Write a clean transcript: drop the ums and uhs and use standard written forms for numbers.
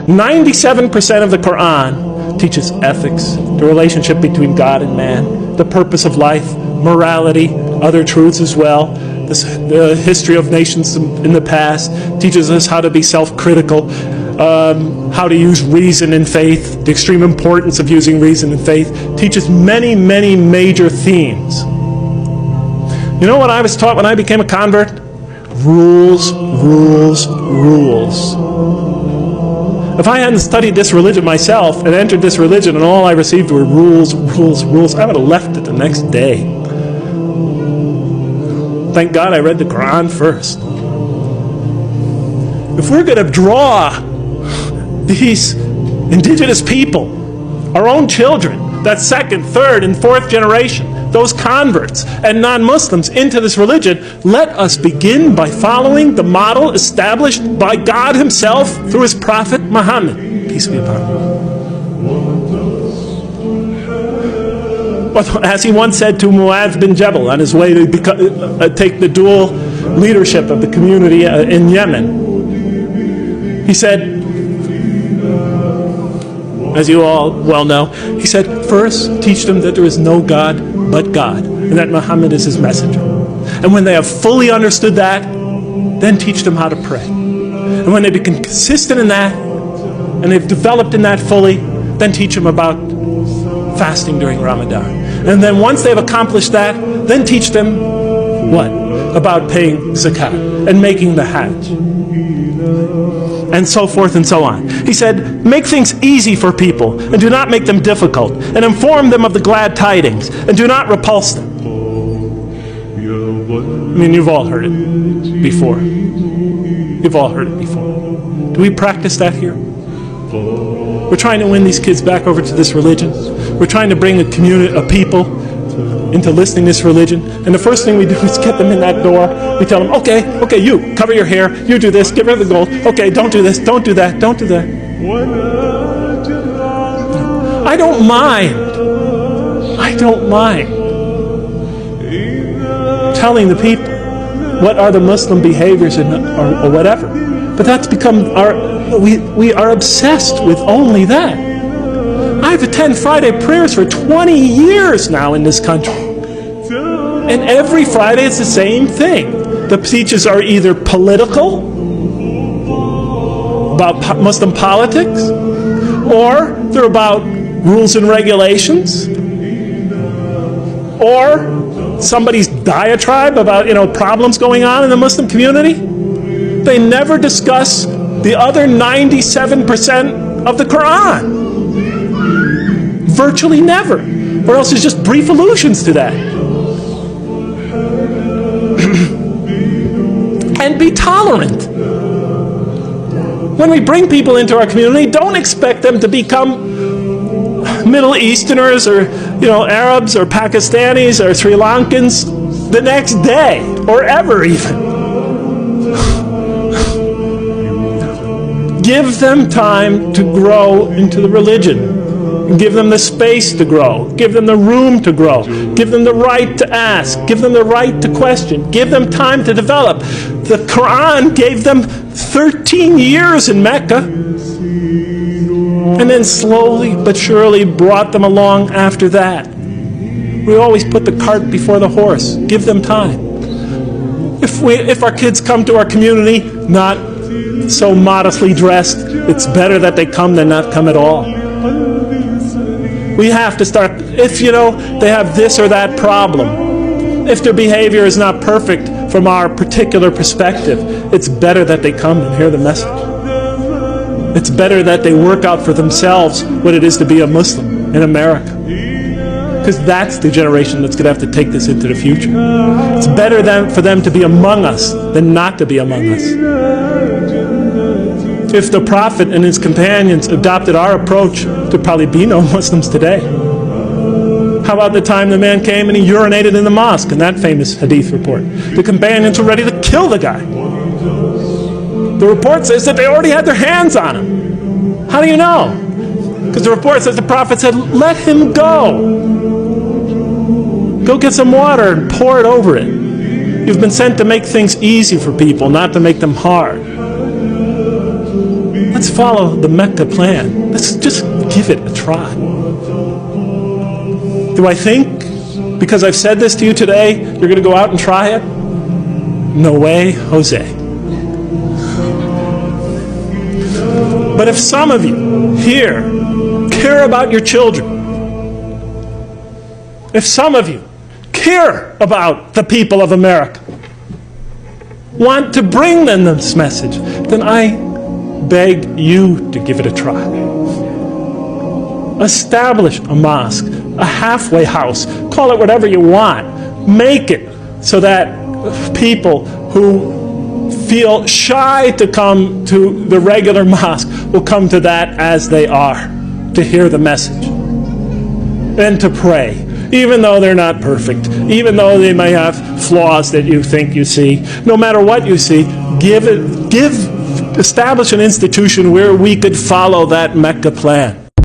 97% of the Quran teaches ethics, the relationship between God and man, the purpose of life, morality, other truths as well. The history of nations in the past teaches us how to be self-critical, how to use reason and faith, the extreme importance of using reason and faith, teaches many, many major themes. You know what I was taught when I became a convert? Rules, rules, rules. If I hadn't studied this religion myself and entered this religion and all I received were rules, rules, rules, I would have left it the next day. Thank God I read the Quran first. If we're going to draw these indigenous people, our own children, that second, third, and fourth generation, those converts and non-Muslims into this religion, let us begin by following the model established by God himself through his prophet Muhammad. Peace be upon him. As he once said to Mu'adh bin Jabal on his way to take the dual leadership of the community in Yemen, he said, as you all well know, he said, first teach them that there is no God but God, and that Muhammad is his messenger. And when they have fully understood that, then teach them how to pray. And when they become consistent in that, and they've developed in that fully, then teach them about fasting during Ramadan. And then once they've accomplished that, then teach them what? About paying zakat and making the hajj. And so forth and so on. He said, make things easy for people, and do not make them difficult, and inform them of the glad tidings, and do not repulse them. I mean, you've all heard it before. You've all heard it before. Do we practice that here? We're trying to win these kids back over to this religion. We're trying to bring a community of people into listening to this religion, and the first thing we do is get them in that door. We tell them, okay, you cover your hair, you do this, get rid of the gold, okay, don't do this, don't do that, don't do that. I don't mind telling the people what are the Muslim behaviors or whatever, but that's become we are obsessed with only that. I've attended Friday prayers for 20 years now in this country. And every Friday it's the same thing. The speeches are either political, about Muslim politics, or they're about rules and regulations, or somebody's diatribe about, problems going on in the Muslim community. They never discuss the other 97% of the Quran. Virtually never. Or else it's just brief allusions to that. And be tolerant. When we bring people into our community, don't expect them to become Middle Easterners or Arabs or Pakistanis or Sri Lankans the next day or ever even. Give them time to grow into the religion. Give them the space to grow. Give them the room to grow. Give them the right to ask. Give them the right to question. Give them time to develop. The Quran gave them 13 years in Mecca, and then slowly but surely brought them along after that. We always put the cart before the horse. Give them time. If our kids come to our community not so modestly dressed, it's better that they come than not come at all. We have to start, if they have this or that problem, if their behavior is not perfect from our particular perspective, it's better that they come and hear the message. It's better that they work out for themselves what it is to be a Muslim in America. Because that's the generation that's going to have to take this into the future. It's better for them to be among us than not to be among us. If the Prophet and his companions adopted our approach, there'd probably be no Muslims today. How about the time the man came and he urinated in the mosque, in that famous hadith report? The companions were ready to kill the guy. The report says that they already had their hands on him. How do you know? Because the report says the Prophet said, let him go. Go get some water and pour it over it. You've been sent to make things easy for people, not to make them hard. Let's follow the Mecca plan. Let's just give it a try. Do I think, because I've said this to you today, you're going to go out and try it? No way, Jose. But if some of you here care about your children, if some of you care about the people of America, want to bring them this message, then I beg you to give it a try. Establish a mosque, a halfway house, call it whatever you want. Make it so that people who feel shy to come to the regular mosque will come to that as they are, to hear the message and to pray, even though they're not perfect, even though they may have flaws that you think you see. No matter what you see, establish an institution where we could follow that Mecca plan.